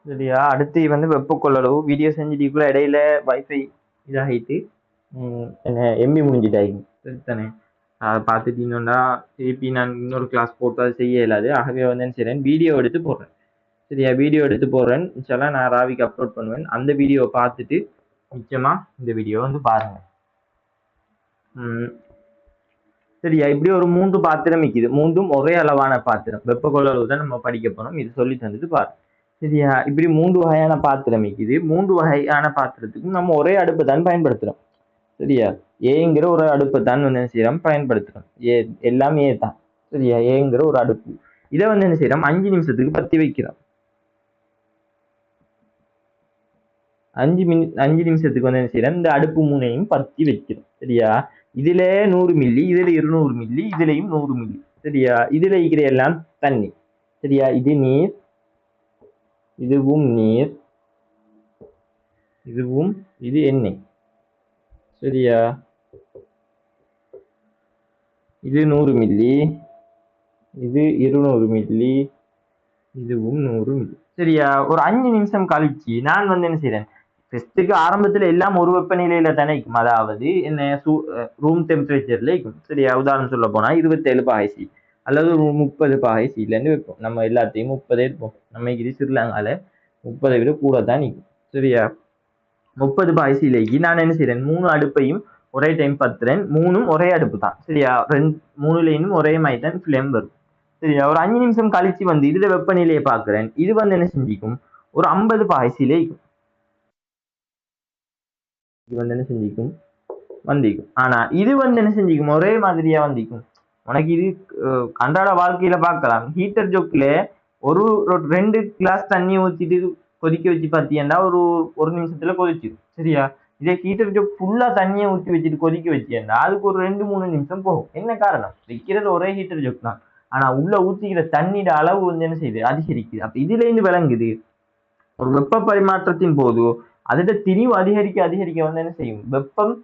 சரியா? அடுத்து வந்து வெப்ப கொள்ளளவு வீடியோ செஞ்சுட்டுக்குள்ள இடையில வைஃபை இதாகிட்டு என்ன எம்பி முடிஞ்சிட்டாயிங்க. சரித்தானே? அதை பார்த்துட்டீங்கன்னா திருப்பி நான் இன்னொரு கிளாஸ் போட்டு அதை செய்ய இயலாது. ஆகவே வந்து என்ன செய்றேன், வீடியோ எடுத்து போடுறேன். சரியா? வீடியோ எடுத்து போடுறேன். இன்ஷால்லா நான் ராவிக்கு அப்லோட் பண்ணுவேன். அந்த வீடியோவை பார்த்துட்டு நிச்சயமா இந்த வீடியோ வந்து பாருங்க. சரியா? இப்படி ஒரு 3 பாத்திரம் இருக்குது. 3ம் ஒரே அளவான பாத்திரம். வெப்ப கொள்ளளவு தான் நம்ம படிக்க போறோம். இது சொல்லி தந்துட்டு பாரு. சரியா? இப்படி 3 வகையான பாத்திரம் இருக்குது. 3 வகையான பாத்திரத்துக்கும் நம்ம ஒரே அடுப்பை தான் பயன்படுத்துறோம். சரியா? ஏங்கிற ஒரு அடுப்பை தான் வந்து என்ன செய்யறோம், பயன்படுத்துறோம். எல்லாம் ஏ தான். சரியா? ஏங்கிற ஒரு அடுப்பு. இதை வந்து என்ன செய்யறோம், 5 நிமிஷத்துக்கு பத்தி வைக்கிறோம். 5 நிமிஷத்துக்கு வந்து என்ன செய்யறோம், இந்த அடுப்பு மூணையும் பத்தி வைக்கிறோம். சரியா? இதுல 100 மில்லி, இதுல 200 மில்லி, இதுலயும் 100 மில்லி. சரியா? இதுல இருக்கிற எல்லாம் தண்ணி. சரியா? இது நீர், இதுவும் நீர், இதுவும் இது எண்ணெய். சரியா? இது 100 மில்லி, இது 200 மில்லி, இதுவும் 100 மில்லி. சரியா? ஒரு 5 நிமிஷம் கழிச்சு நான் வந்து என்ன செய்யறேன், டெஸ்ட்டுக்கு ஆரம்பத்துல எல்லாம் ஒரு வெப்பநிலையில தானே இருக்கும். அதாவது என்ன, ரூம் டெம்பரேச்சர்ல இருக்கும். சரியா? உதாரணம் சொல்ல போனா 27 பாய்சி அல்லது 30 பாய்சிலன்னு வைப்போம். நம்ம எல்லாத்தையும் 30 இருப்போம். நம்ம இது ஸ்ரீலங்கால 30 விட கூட தான் நிற்கும். சரியா? 30 பாய்சிலேக்கு நான் என்ன செய்யறேன், 3 அடுப்பையும் ஒரே டைம் பத்துறேன். 3ம் ஒரே அடுப்பு தான். சரியா? 3லையும் ஒரே மாதிரி தான் ஃபிளேம் வரும். சரியா? ஒரு 5 நிமிஷம் கழிச்சு வந்து இதுல வெப்பநிலையை பார்க்கிறேன். இது வந்து என்ன செஞ்சிக்கும், ஒரு 50 பாய்சிலே இருக்கும். இது வந்து என்ன செஞ்சிக்கும், வந்திக்கும். ஆனா இது வந்து என்ன செஞ்சிக்கும், ஒரே மாதிரியா வந்திக்கும். உனக்கு இது அன்றாட வாழ்க்கையில பார்க்கலாம். ஹீட்டர் ஜோக்ல ஒரு 2 கிளாஸ் தண்ணி ஊற்றிட்டு கொதிக்க வச்சு பார்த்தீங்கன்னா ஒரு நிமிஷத்துல கொதிச்சிடும். சரியா? இதே ஹீட்டர் ஜோக் ஃபுல்லா தண்ணியை ஊற்றி வச்சுட்டு கொதிக்க வச்சீங்கன்னா அதுக்கு ஒரு 2-3 நிமிஷம் போகும். என்ன காரணம், வைக்கிறது ஒரே ஹீட்டர் ஜோக் தான். ஆனா உள்ள ஊற்றிக்கிற தண்ணீர அளவு வந்து என்ன செய்யுது, அதிகரிக்குது. அப்ப இதுல இருந்து விளங்குது, ஒரு வெப்ப பரிமாற்றத்தின் போது அதோட திணிவு அதிகரிக்க அதிகரிக்க வந்து என்ன செய்யும், வெப்பம்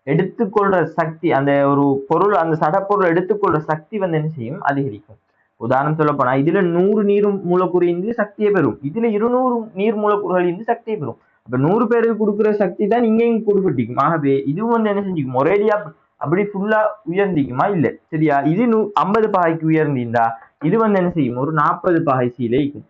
எடுத்துக்கொள்ற சக்தி, அந்த ஒரு பொருள், அந்த சடப்பொருள் எடுத்துக்கொள்ற சக்தி வந்து என்ன செய்யும், அதிகரிக்கும். உதாரணம் சொல்ல போனா இதுல 100 நீர் மூலக்கூறு இருந்து சக்தியை பெறும், இதுல 200 நீர் மூலக்கூறுகள் இருந்து சக்தியை பெறும். அப்ப 100 பேருக்கு கொடுக்குற சக்தி தான் இங்கேயும் கொடுக்கட்டிக்கும். ஆகவே இதுவும் வந்து என்ன செஞ்சுக்கும், ஒரேடியா அப்படி ஃபுல்லா உயர்ந்திக்குமா இல்ல. சரியா? இது 50 பாகைக்கு உயர்ந்திருந்தா இது வந்து என்ன செய்யும், ஒரு 40 பாகை சீல இருக்கும்.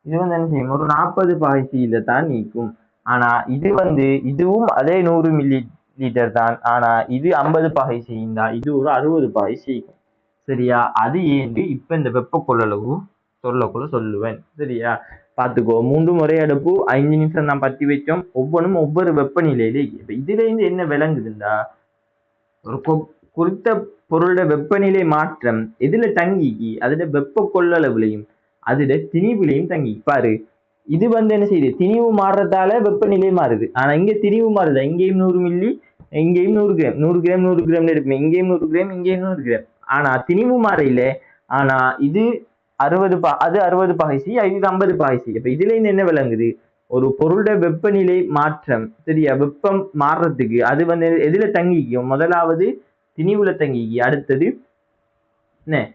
இது வந்து என்ன செய்யும், ஒரு 40 பாகை சீல தான் நீக்கும். ஆனா இது வந்து இதுவும் அதே 100 மில்லி லிட்டர் தான். ஆனா இது 50 பாகை செய்யுந்தா இது ஒரு 60 பாகை செய்யும். சரியா? அது ஏன் இப்ப இந்த வெப்ப கொள்ளளவு சொல்லக்குள்ள சொல்லுவேன். சரியா? பாத்துக்கோ, 3 ஒரே அடுப்பு 5 நிமிஷம் நான் பத்தி வச்சோம். ஒவ்வொன்றும் ஒவ்வொரு வெப்பநிலையிலே. இப்ப இதுல இருந்து என்ன விளங்குதுண்டா, ஒரு குறித்த பொருளோட வெப்பநிலை மாற்றம் எதுல தங்கிக்கு, அதுல வெப்ப கொள்ளளவுலையும் அதுல திணிவுலையும் தங்கி பாரு. இது வந்து என்ன செய்யுது, திணிவு மாறுறதால வெப்பநிலை மாறுது. ஆனா இங்க திணிவு மாறுதா, இங்கேயும் 100 மில்லி, இங்கேயும் 100 கிராம் 100 கிராம் 100 கிராம்ல இருக்குமே, இங்கேயும் 100 கிராம் இங்கேயும் 100 கிராம். ஆனா திணிவு மாறையில. ஆனா இது 60 அது 60 பாகைசி, இது 50 பாகைசி. அப்ப இதுல இருந்து என்ன விளங்குது, ஒரு பொருளோட வெப்பநிலை மாற்றம். சரியா? வெப்பம் மாறுறதுக்கு அது வந்து எதுல தங்கிக்கும், முதலாவது திணிவுல தங்கிக்கு, அடுத்தது என்ன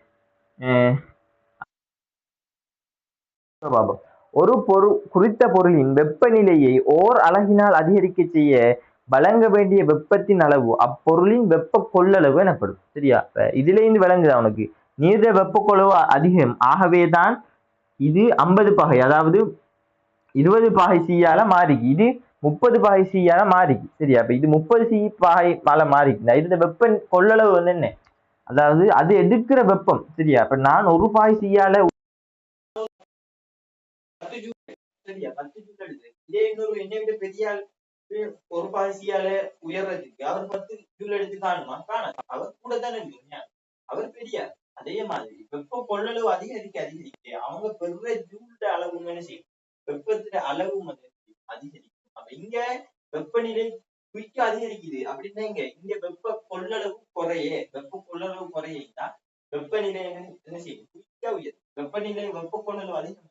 ஒரு குறித்த பொருளின் வெப்பநிலையை ஓர் அலகினால் அதிகரிக்க செய்ய வழங்க வேண்டிய வெப்பத்தின் அளவு அப்பொருளின் வெப்ப கொள்ளளவு எனப்படும். சரியா? இதுல இருந்து விளங்குது அவனுக்கு, நீர்த வெப்ப கொள்ளளவு அதிகம். ஆகவேதான் இது 50 பாகை, அதாவது 20 பாகை சீயால மாறிக்கு, இது 30 பாகை சீயால மாறிக்கு. சரியா? அப்ப இது 30 சி பாகை பால மாறிக்கு. இந்த வெப்ப கொள்ளளவு வந்து என்ன, அதாவது அது எடுக்கிற வெப்பம். சரியா? அப்ப நான் ஒரு பாகை சீயால 10 ஜூல். சரியா? 10 ஜூல் எடுத்து இதே இன்னொரு என்னை விட பெரிய ஒரு பாய்ச்சியால உயர்றதுக்கு அவர் 10 ஜூல் எடுத்து காணுமா, காணாது. அவர் கூட தான் எடுக்கணும், அவர் பெரியார். அதே மாதிரி வெப்ப கொள்ளளவு அதிகரிக்க அதிகரிக்க அவங்க பெரிய ஜூல்ட அளவு என்ன செய்யும், வெப்பத்தின் அளவு அதிகரிக்கும். அப்ப இங்க வெப்பநிலை குயிக்க அதிகரிக்குது அப்படின்னா இங்க வெப்ப கொள்ளளவு குறைய, வெப்ப கொள்ளளவு குறையா வெப்பநிலை என்ன செய்யும், குயிக்கா உயரும். வெப்பநிலை வெப்ப கொள்ளளவு அதிகம்,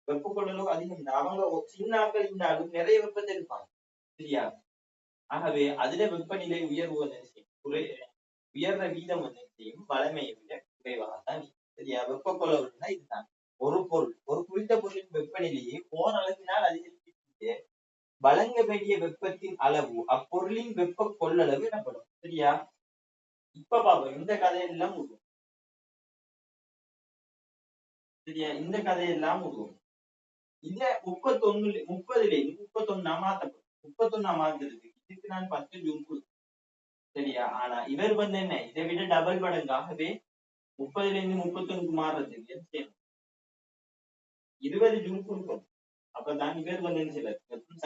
வெப்ப கொள்ளளவு அதிகம். அவங்க சின்ன ஆக்கள் இருந்தாலும் நிறைய வெப்பத்தை எடுப்பாங்க. சரியா? ஆகவே அதுல வெப்பநிலை உயர்வு உயர்ற வீதம் வந்து செய்யும் வளமையை விட குறைவாகத்தான். சரியா? வெப்ப கொள்ளளவுனா இதுதான். ஒரு பொருள் ஒரு குறித்த பொருளின் வெப்பநிலையை ஓரளவினால் அதிகரிக்க வழங்க வேண்டிய வெப்பத்தின் அளவு அப்பொருளின் வெப்ப கொள்ளளவு எனப்படும். சரியா? இப்ப பாப்போம் இந்த கதையெல்லாம் விடுவோம். சரியா? இந்த கதையெல்லாம் விடுவோம். இத 30ல இருந்து 31 மாத்தப்படும். 31 மாத்துறதுக்கு இதுக்கு நான் 10 ஜூல் கொடுத்தேன். சரியா? ஆனா இவர் என்ன இதை விட டபுள் மடங்காகவே 30ல இருந்து 31க்கு மாறுறதுக்கு என்ன செய்யணும்? 20 ஜூல் கொடுக்கணும். அப்பதான் இவர் என்ன செய்யல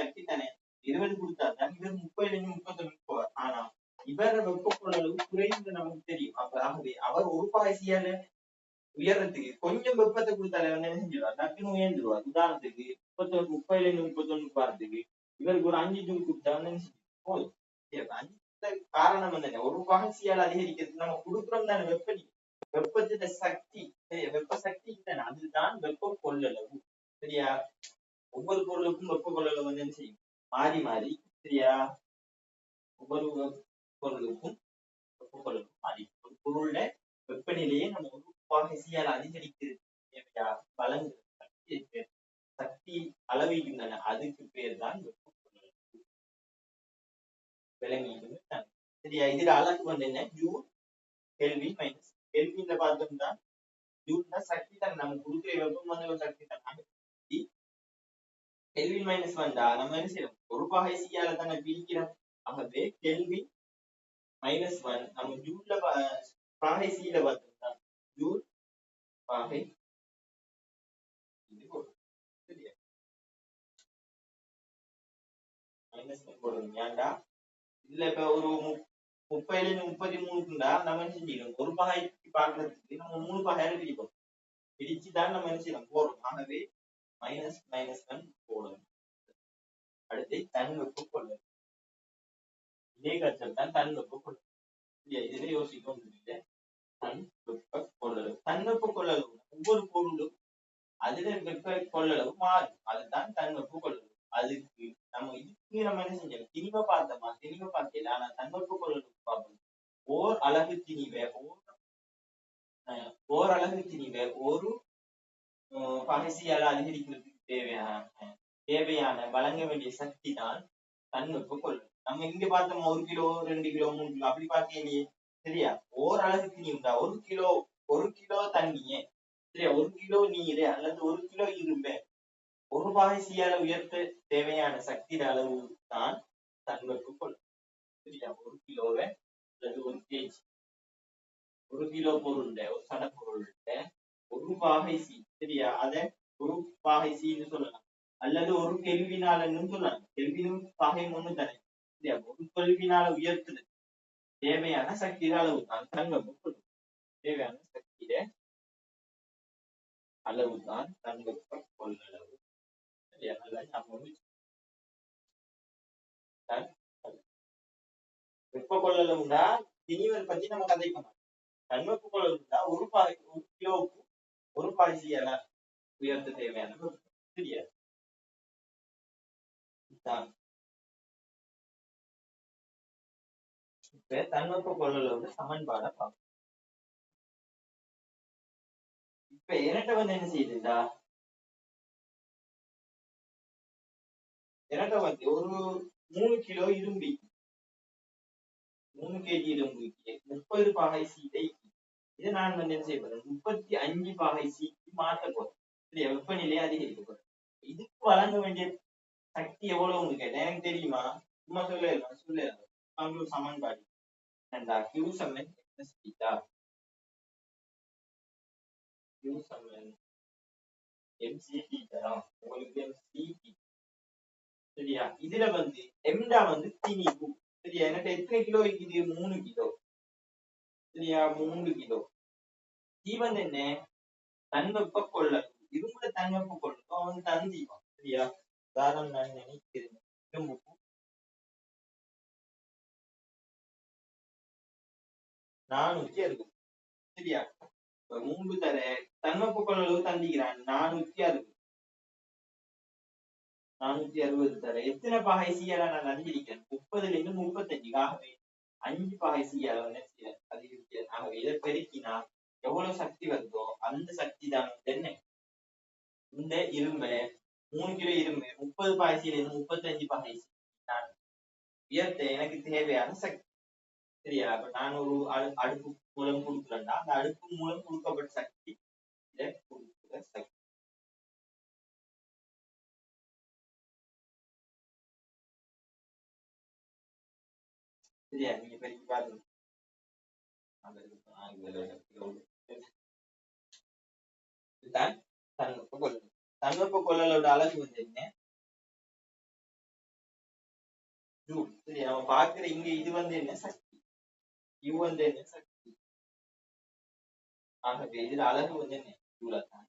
சக்தி தானே 20 கொடுத்தாதான் இவர் 30ல இருந்து 31க்கு போவார். ஆனா இவர வெப்ப கொள்ளளவு குறைந்து நமக்கு தெரியும். அப்ப ஆகவே அவர் ஒரு பாய்ச்சியால உயர்றதுக்கு கொஞ்சம் வெப்பத்தை கொடுத்தாலே என்ன செஞ்சிருவார்? டக்குன்னு உயர்ந்துருவார். உதாரணத்துக்கு 30ல இருந்து 31க்கு வரதுக்கு இவருக்கு ஒரு 5 ஜூல் கொடுத்தா போதும். காரணம் என்ன? ஒரு பாய்ச்சியால் அதிகரிக்கிறதுக்கு நம்ம கொடுக்குறோம் தானே வெப்பத்தின் சக்தி. வெப்ப சக்தி தானே அதுதான் வெப்ப கொள்ளளவு. சரியா? ஒவ்வொரு பொருளுக்கும் வெப்ப கொள்ளளவு என்ன செய்யும்? மாறி மாறி. சரியா? ஒவ்வொரு பொருளுக்கும் வெப்ப கொள்ளளவு மாறி. ஒரு பொருள்ல வெப்பநிலையை நம்ம ஒரு பாய்ச்சியால் அதிகரிக்கிறது தேவையா வழங்கு சக்தி அளவீடுகின்றன. அதுக்கு பேர் தான் வெப்ப கொள்ளளவு. விளங்கிட்டு சரியா? இதுல அழகு என்ன? ஜூல் கெல்வின் மைனஸ் கெல்வின்ல பார்த்தோம்னா ஜூல்னா சக்தி தான் நம்ம கொடுக்குற வெப்பம் ஒரு சக்தி தான். கெல்வின் மைனஸ் வந்தா நம்ம என்ன செய்யறோம்? ஒரு பாகை சியால தானே பிரிக்கிறோம். ஆகவே கெல்வின் -1 நம்ம ஜூல்ல பாகை சியில பார்த்தோம்னா ஜூல் பாகை இது சரியா? -1 போடுறோம். ஏன்டா இதுல இப்ப ஒரு 30ல இருந்து 33க்குண்டா நம்ம என்ன செஞ்சிடும்? ஒரு பாகைக்கு பார்க்கறதுக்கு நம்ம 3 பாகையால பிரிப்போம். பிரிச்சுதான் நம்ம என்ன செய்யறோம்? போடுறோம். ஆகவே -1 போடணும். அடுத்து தன் வெப்ப கொள்ளளவு. இதே கருத்து தான் தன் வெப்ப கொள்ளளவு. இதுல யோசிக்கும் தன் வெப்ப கொள்ளளவு. தன் வெப்ப கொள்ளளவு ஒவ்வொரு பொருளும் அதுல வெப்ப கொள்ளளவு மாறும். அதுதான் தன் வெப்ப கொள்ளளவு. அதுக்கு நம்ம இதுக்கு நம்ம என்ன செஞ்சோம்? திணிவை பார்த்தோமா? திணிவை பார்க்கல. ஆனா தன் வெப்ப கொள்ளளவு பார்ப்போம். ஓர் அலகு திணிவை ஓரளவு திணிவை ஒரு பகசியால அதிகரிக்கிறதுக்கு தேவையான வழங்க வேண்டிய சக்தி தான் தன் வெப்ப கொள்ளளவு. நம்ம இங்க பார்த்தோமா 1 கிலோ 2 கிலோ 3 கிலோ அப்படி பார்க்கலையே. சரியா? ஓரளவு திணிவுண்டா 1 கிலோ தண்ணியே சரியா 1 கிலோ நீர் அல்லது 1 கிலோ இரும்பு ஒரு பாய்ச்சியால உயர்த்த தேவையான சக்தி அளவு தான் தன் வெப்ப கொள்ளளவு. சரியா? 1 கிலோவை அல்லது 1 கேஜி 1 கிலோ பொருள் ஒரு சட பொருள் ஒரு பாகை சி. சரியா? அத ஒரு பாகை சின்னு சொல்லலாம். அல்லது ஒரு கெல்வினாலன்னு சொல்லலாம். கெல்வினும் பாகை ஒண்ணு தானே. சரியா? ஒரு கெல்வினால உயர்த்துது தேவையான சக்தி அளவு தான் தன் வெப்ப கொள்ளளவு. தேவையான சக்தியில அளவு தான் தன் வெப்ப கொள்ளளவு. சரியா? வெப்ப கொள்ளளவுனா திணிவன் பத்தி நம்ம கதைக்கணும். தன் வெப்ப கொள்ளளவுனா ஒரு கிலோவுக்கு ஒரு பாய்ச்சியால உயர்த்த தேவையான சரியா? இப்ப தன் வெப்ப கொள்ளளவு சமன்பாட பார்ப்போம். இப்ப என்கிட்ட என்ன செய்யுதுடா? என்கிட்ட ஒரு 3 கிலோ இரும்பு 3 கேஜி இரும்புக்கு 30 பாகை சீட்டை இதை நான் என்ன செய்ய போறேன்? 35 பாகை சீட்டு மாற்ற போறேன். சரியா? வெப்பநிலையை அதிகரிக்க போறேன். இதுக்கு வழங்க வேண்டிய சக்தி எவ்வளவுன்னு கேட்டேன். எனக்கு தெரியுமா? சும்மா சொல்லு சமன்பாடு Q சமன் Q சமன் mc தரோம் உங்களுக்கு mc. சரியா? இதுல எம்டா திணிவு. சரியா? என்கிட்ட எத்தனை கிலோ இருக்குது? 3 கிலோ. சரியா? 3 கிலோ. ஜீவன் என்ன? தன் வெப்ப கொள்ளளவு. இரும்புல தன் வெப்ப கொள்ளளவு அவன் தந்திவான். சரியா? உதாரணம் நான் நினைக்கிறேன். இரும்புக்கு 460. சரியா? 3 தர தன் வெப்ப கொள்ளளவு தந்திக்கிறான் 460 தர எத்தனை பாகை சியால நான் அதிகரிக்கிறேன்? 30ல இருந்து 35. ஆகவே 5 பாகை சியால அதிகரிக்கிறேன். ஆகவே இதை பெருக்கினா எவ்வளவு சக்தி வருதோ அந்த சக்தி தான் என்ன, இந்த இரும்பு 3 கிலோ இரும்பு 30 பாய்ச்சியில இருந்து 35 பாய்ச்சி நான் உயர்த்த எனக்கு தேவையான சக்தி. சரியா? அப்ப நான் ஒரு அடுப்பு மூலம் கொடுக்குறேன்னா அந்த அடுப்பு மூலம் கொடுக்கப்பட்ட சக்தி இதை கொடுக்குற சக்தி. சரியா? நீங்க பெருக்கி பாருங்க. இதுதான் தன்வெப்ப கொள்ளளவு. தன்வெப்ப கொள்ளளவோட அலகு வந்து என்ன? ஜூல். சரி, நம்ம பாக்குற இங்க இது வந்து என்ன? சக்தி. இது வந்து என்ன? சக்தி. ஆகவே இதுல அலகு வந்து என்ன? ஜூலா தான்.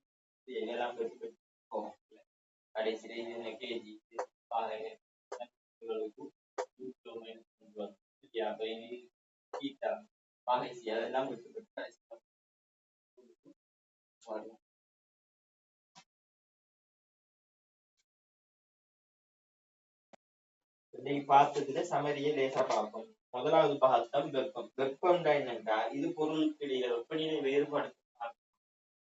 இதெல்லாம் பெற்று போகும். கடைசியில இது என்ன? கேஜி அதெல்லாம் விட்டு இன்னைக்கு பார்த்ததுல சமதியை லேசா பார்ப்போம். முதலாவது பாகம் வெப்பம். வெப்பம் என்னன்னா இது பொருளுக்கு இடையில வெப்பநிலை வேறுபாடு.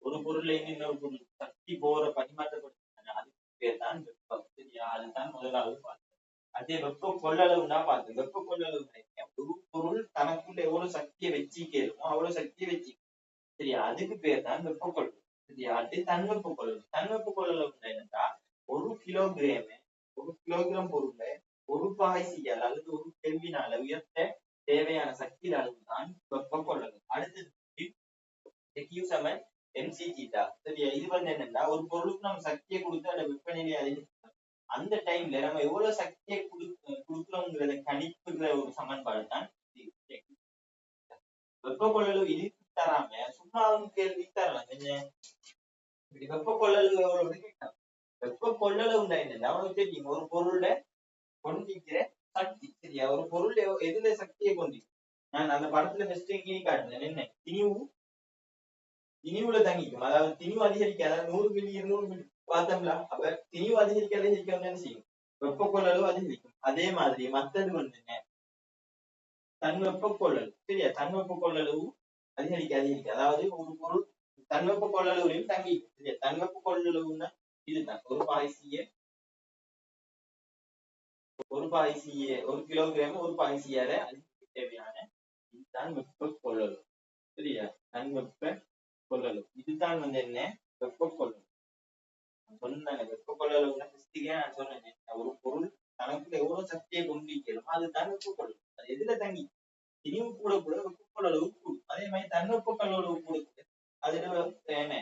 ஒரு பொருள்ல இருந்து இன்னொரு பொருள் சக்தி போற பரிமாற்றப்படுத்த அதுக்கு பேர் தான் வெப்பம். சரியா? அதுதான் முதலாவது பாகம். அதே வெப்ப கொள்ளளவுன்னா பார்த்தோம். வெப்ப கொள்ளளவு ஒரு பொருள் தனக்குள்ள எவ்வளவு சக்தியை வச்சிக்கணுமோ அவ்வளவு சக்தியை வச்சு. சரியா? அதுக்கு பேர் தான் வெப்ப கொள்ளளவு. சரியா? அது தன்வெப்ப கொள்ளளவு. தன்வெப்ப கொள்ளளவு என்னன்னா ஒரு கிலோகிராம் பொருளை ஒரு பாய்ச்சியால் அல்லது ஒரு கெல்வினால உயர்த்த தேவையான சக்தி அளவு தான் வெப்ப கொள்ளளவு. அடுத்தது MC தீட்டா. சரியா? இது வந்து என்னன்னா ஒரு பொருளுக்கு நம்ம சக்தியை கொடுத்து அந்த வெப்பநிலை அதிகரிக்கும். அந்த டைம்ல நம்ம எவ்வளவு சக்தியை கொடுக்குறோங்கிறத கணிப்புற ஒரு சமன்பாடு தான் வெப்ப கொள்ளளவு. இது தராம சும்மா கேள்வி தரலாம். என்ன வெப்ப கொள்ளளவு எவ்வளவு கேட்கலாம். வெப்ப கொள்ளளவு என்னன்னா அவனுக்கு தெரியும் ஒரு பொருளை கொண்டிருக்கிற சக்தி. சரியா? ஒரு பொருள் எதுல சக்தியை கொண்டிருக்கும். நான் அந்த படத்துல ஃபர்ஸ்ட் கீழே காட்டுனேன். என்ன திணிவுல தங்கிக்கும். அதாவது திணிவு அதிகரிக்க, அதாவது 100 மில்லி 200 மில்லி பார்த்தோம்ல. அப்ப திணிவு அதிகரிக்க என்ன செய்யும்? வெப்ப கொள்ளளவு அதிகரிக்கும். அதே மாதிரி மத்தது வந்து என்ன? தன்வெப்ப கொள்ளளவு. சரியா? தன்வெப்ப கொள்ளளவு அதிகரிக்க அதாவது ஒரு பொருள் தன்வெப்ப கொள்ளளவுலையும் தங்கிக்கும். சரியா? தன்வெப்ப கொள்ளளவுன்னா இதுதான் ஒரு கிலோகிராம் ஒரு பாய்ச்சியால அதிகரிக்க தேவையான இதுதான் வெப்ப கொள்ளளவு. சரியா? தன்வெப்ப கொள்ளளவு. இதுதான் வந்து என்ன? வெப்ப கொள்ளளவு. சொன்னேன் வெப்ப கொள்ளளவுன்னா நான் சொன்னேன் ஒரு பொருள் தனக்குள்ள எவ்வளவு சக்தியை கொண்டிருக்கிறோமோ அதுதான் வெப்ப கொள்ளளவு. அது எதுல தங்கி திணிவு கூட வெப்ப கொள்ளளவு கூடும். அதே மாதிரி தன்வெப்ப கொள்ளளவு கூட அதுல என்ன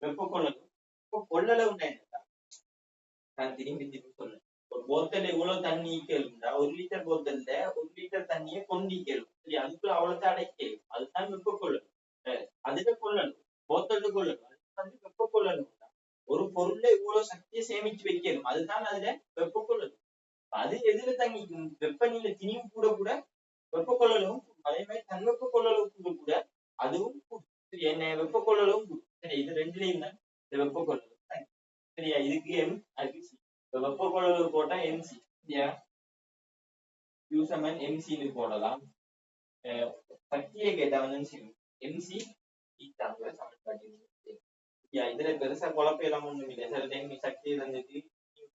வெப்ப கொள்ளளவு. வெப்ப கொள்ளளவு என்னன்னா நான் திரும்பி சொல்றேன். ஒரு போத்தல் எவ்வளவு தண்ணி கேளுண்டா 1 லிட்டர் போத்தல்ல 1 லிட்டர் தண்ணியை கொண்டு கேளும். சரி, அதுக்குள்ள அவ்வளவு அடைக்கலும். அதுதான் வெப்ப கொள்ளளவு. அதுல கொள்ளளவு போத்தல் கொள்ளளவு. அது வந்து வெப்ப கொள்ளளவு. ஒரு பொருள்ல இவ்வளவு சக்தியை சேமிச்சு வைக்கணும். அதுதான் அதுல வெப்ப கொள்ளளவு. அது எதுல தங்கிக்கும்? வெப்பநிலை திணிவு கூட வெப்ப கொள்ளளவும். அதே மாதிரி தன்வெப்ப கொள்ளளவு கூட அதுவும் என்ன வெப்ப கொள்ளளவும். சரி, இது ரெண்டுலயும் தான் இந்த வெப்ப கொள்ளளவு. சரியா? இதுக்கு M, அதுக்கு C. வெப்ப கொள்ளளவு போட்டா MC. சரியா? MC போடலாம். சக்தியை கேட்டா வந்து MC சமன்பாடு. இதுல பெருசா குழப்பம் ஒண்ணும் இல்லை. சில டைம் சக்தியை தந்துட்டு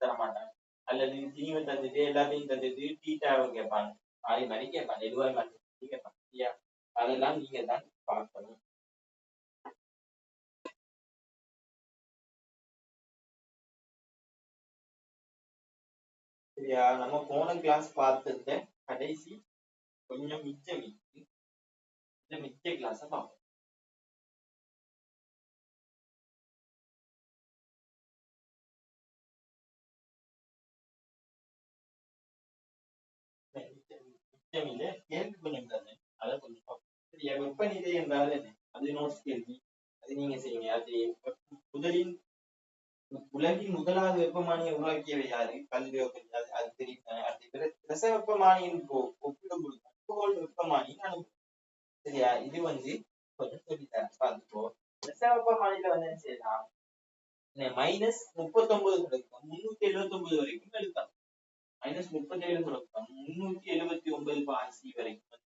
தர மாட்டாங்க, அல்லது தீவை தந்துட்டு எல்லாத்தையும் தந்துட்டு டீட்டாவை கேட்பாங்க. அதே மாதிரி கேட்பாங்க. எதுவாக மாட்டேன் கேட்பாங்க. சரியா? அதெல்லாம் நீங்க தான் பார்க்கணும். சரியா? நம்ம போன கிளாஸ் பார்த்தத கடைசி கொஞ்சம் மிச்ச கிளாஸ பார்ப்போம். கேள்வி கொஞ்சம் தானே, அதை கொஞ்சம் பார்ப்போம். சரியா? வெப்பநிலை என்றால் என்ன? அது நோட்ஸ் கேள்வி. அது நீங்க செய்யுங்க. அது உலகின் முதலாவது வெப்பமானியை உருவாக்கியவை யாரு? கல்வியோ தெரியாது, அது தெரியும். அது வெப்பமானியின் ஒப்பிடும் வெப்பமானியின் அனுபவம். சரியா? இது வந்து கொஞ்சம் சொல்லித்தரேன் பார்த்துக்கோ. வெப்பமானியில வந்து என்ன செய்யலாம்? -39 தொடக்கம் 379 வரைக்கும் எழுதலாம். -37 தொடக்கம் 379 பாசி வரைக்கும்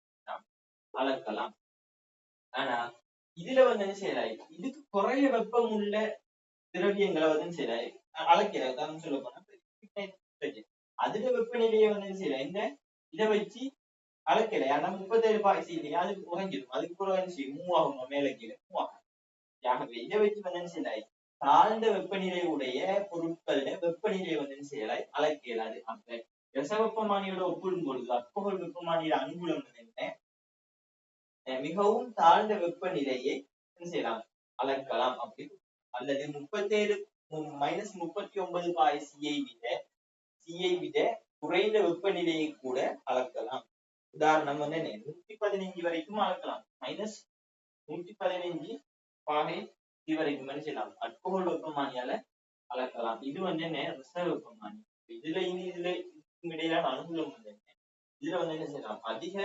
அளக்கலாம். ஆனா இதுல வந்து என்ன செய்யலாம், இதுக்கு குறைய வெப்பம் உள்ள திரவியங்களை வந்து செய்யலாம் அளக்கிற உதாரணம் சொல்ல போனா அதுல வெப்பநிலையை வந்து என்ன செய்யலாம், இந்த இதை வச்சு அளக்கல. ஆனா 37 இல்லையா, அதுக்கு குறைஞ்சிடும். அதுக்கு குறைஞ்சி மூவ் ஆகும், மேல கீழே மூவ் ஆகும். ஆகவே இதை வச்சு வந்து என்ன செய்யலாம், தாழ்ந்த வெப்பநிலை உடைய பொருட்கள வெப்பநிலையை வந்து என்ன செய்யலாம், அளக்க இயலாது. அப்ப ரசவெப்பமானியோட ஒப்பிடும் பொழுது அல்கோஹால் வெப்பமானியோட அனுகூலம் என்ன, மிகவும் தாழ்ந்த வெப்பநிலையை என்ன செய்யலாம், அளக்கலாம். அப்படி அல்லது 37 -39 சியை விட குறைந்த வெப்பநிலையை கூட அளக்கலாம். உதாரணம் வந்து 115 வரைக்கும் அளக்கலாம். -115 பாகை வரைக்கும் என்ன செய்யலாம், அல்கோஹால் வெப்பமானியால அளக்கலாம். இது வந்து என்ன, ரச வெப்பமானி. இதுல இடையிலான அனுகூலம் வந்து என்ன, இதுல வந்து என்ன செய்யலாம், அதிக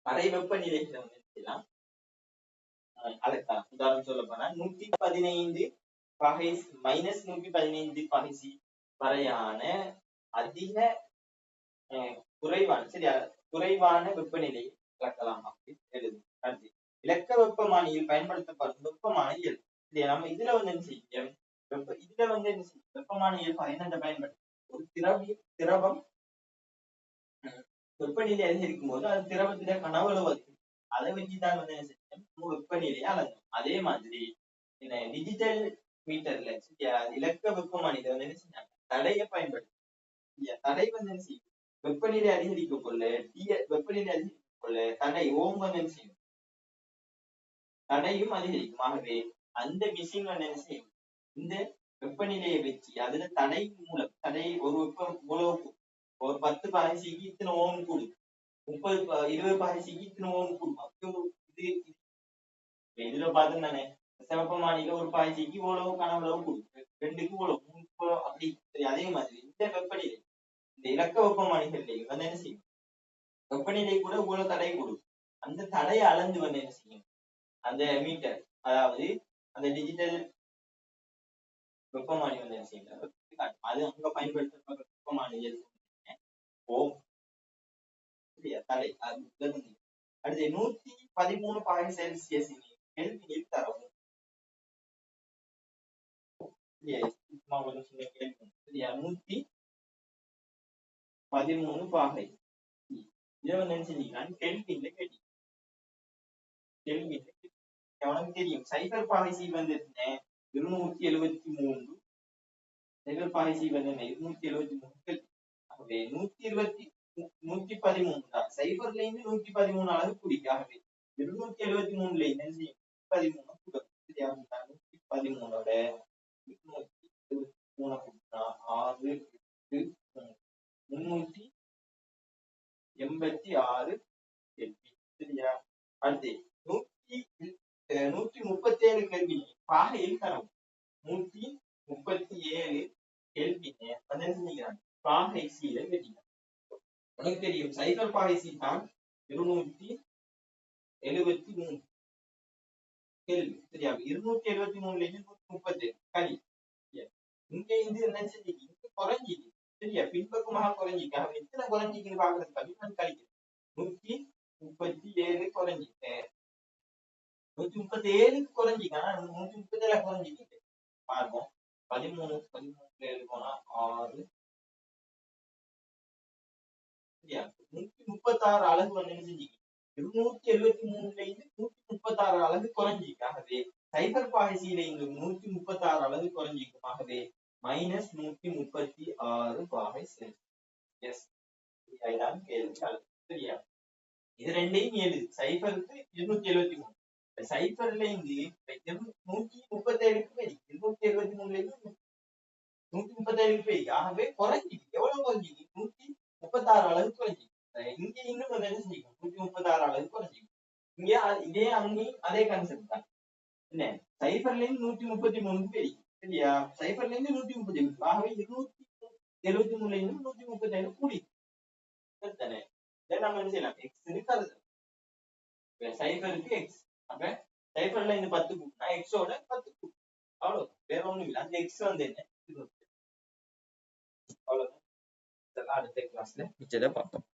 அறை வெப்பநிலைகளை வந்து என்ன செய்யலாம், அளக்கலாம். உதாரணம் சொல்ல போனா 115 பாகை -115 பாகை சி வரையான அதிக குறைவான சரியா குறைவான வெப்பநிலையை அளக்கலாம் அப்படின்னு எழுது. அடுத்து இலக்க வெப்பமானியில் பயன்படுத்தப்படும் வெப்பமானியல். நம்ம இதுல வந்து என்ன செய்யும், இதுல வந்து என்ன செய்யும், வெப்பமானியல் என்னென்ன பயன்படுத்தும், ஒரு திரவம் வெப்பநிலை அதிகரிக்கும் போது அது திரவத்தில கனவளவு அதிகரிக்கும். அதை வச்சுதான் வந்து என்ன செய்யும், வெப்பநிலையை அளக்கும். அதே மாதிரி டிஜிட்டல் மீட்டர்ல சரியா இலக்க வெப்பமானியில வந்து என்ன செஞ்சாங்க, தடையை பயன்படுத்தும். தடை வந்து என்ன செய்யும், வெப்பநிலை அதிகரிக்க கொள்ள வெப்பநிலை அதிகரிக்க கொள்ள தடை ஓம் வந்து என்ன செய்யும், தடையும் அதிகரிக்கும். ஆகவே அந்த மிஷின் வந்து என்ன செய்யும், இந்த வெப்பநிலையை வச்சு அதுல தடை மூலம் தடை ஒரு ஒரு 10 பாய்ச்சிக்கு இத்தனை ஓம் கூடு, 20 பாய்ச்சிக்கு இத்தனை ஓம் கூடும். இதுல பாத்து நானே வெப்பமானியில ஒரு பாய்ச்சிக்கு இவ்வளவு கனவுளவு கூடும், 2க்கு இவ்வளவு, 3க்கு இவ்வளவு, அப்படி அதே மாதிரி இந்த வெப்பநிலை இந்த இலக்க வெப்பமானிகள்லையும் வந்து என்ன செய்யும், வெப்பநிலை கூட இவ்வளவு தடை கூடும். அந்த தடையை அளந்து வந்து என்ன செய்யும், அந்த மீட்டர் அதாவது அந்த டிஜிட்டல் வெப்பமானி வந்து என்ன செய்யும், அது அங்க பயன்படுத்தப்படுற வெப்பமானியல் ஓம் தடை. அடுத்து 113 பாகை செல்சியஸ் கெல்வினில் தரவும். 113 பாகை இதை வந்து என்ன செஞ்சீங்கன்னா கெல்வின்ல கேட்டீங்க. உனக்கு தெரியும் சைபர் பாகை சி வந்து 273 சைபர் பாகை சி வந்து 273. ஆகவே 113 தான். சைபர்ல இருந்து 113 அளவு குடிக்கும். ஆகவே 273ல என்ன செய்யும், 13 கூடும். 113ஓட 6 386 சரியா. அடுத்து 137 கெல்வின் பாகையில் தரவும். 137 கெல்வின் வந்து என்ன செஞ்சுக்கிறாங்க, பாகை சீல வெட்டிங்க. உனக்கு தெரியும் சைபர் பாகை சி தான் 273 கேள்வி சரியா. 273ல இருந்து 137 கழி. இங்க இருந்து என்ன செஞ்சீங்க, இங்க குறைஞ்சிக்கு சரியா, பின்பக்கமாக குறைஞ்சிக்கு. அவன் எத்தனை குறைஞ்சிக்குன்னு பாக்குறதுக்கு நான் கழிக்கிறேன். 137 குறைஞ்சிக்கு, 137க்கு குறைஞ்சிக்கு. ஆனா 137 குறைஞ்சிக்கு பார்ப்போம். 13 போனா 6 சரியா. 136 அலகு வந்து என்ன செஞ்சீங்க, 273ல இருந்து 136 அலகு குறைஞ்சிக்கு. ஆகவே சைபர் பாய்சியில இருந்து 136 அலகு குறைஞ்சிக்கும். ஆகவே -136 பாகை செல்சியஸ். இதான் கேள்வி சரியா. இது ரெண்டையும் எழுது. சைபருக்கு 273, சைபர்ல இருந்து 137க்கு போய் 273ல இருந்து 137க்கு போய். ஆகவே குறைஞ்சிக்கு. எவ்வளவு குறைஞ்சிக்கு, 136 அளவு குறைஞ்சிக்கு. இங்க இன்னும் என்ன செஞ்சிக்கும், 136 அளவு குறைஞ்சிக்கும். இங்க இதே அங்கேயும் அதே கான்செப்ட் தான். என்ன, சைபர்ல இருந்து 133 போய் சரியா, சைபர்ல இருந்து 137. ஆகவே 273ல இருந்து 137 கூடி தானே. நம்ம என்ன செய்யலாம், எக்ஸ் இருக்காது சைபருக்கு எக்ஸ். அப்ப சைபர்ல இருந்து 10 கூட்டினா எக்ஸோட 10 கூட்டு, அவ்வளவு, வேற ஒண்ணும் இல்லை. அந்த எக்ஸ் வந்து என்ன, அவ்வளவுதான். அடுத்த கிளாஸ்ல மிச்சத்தை பார்ப்போம்.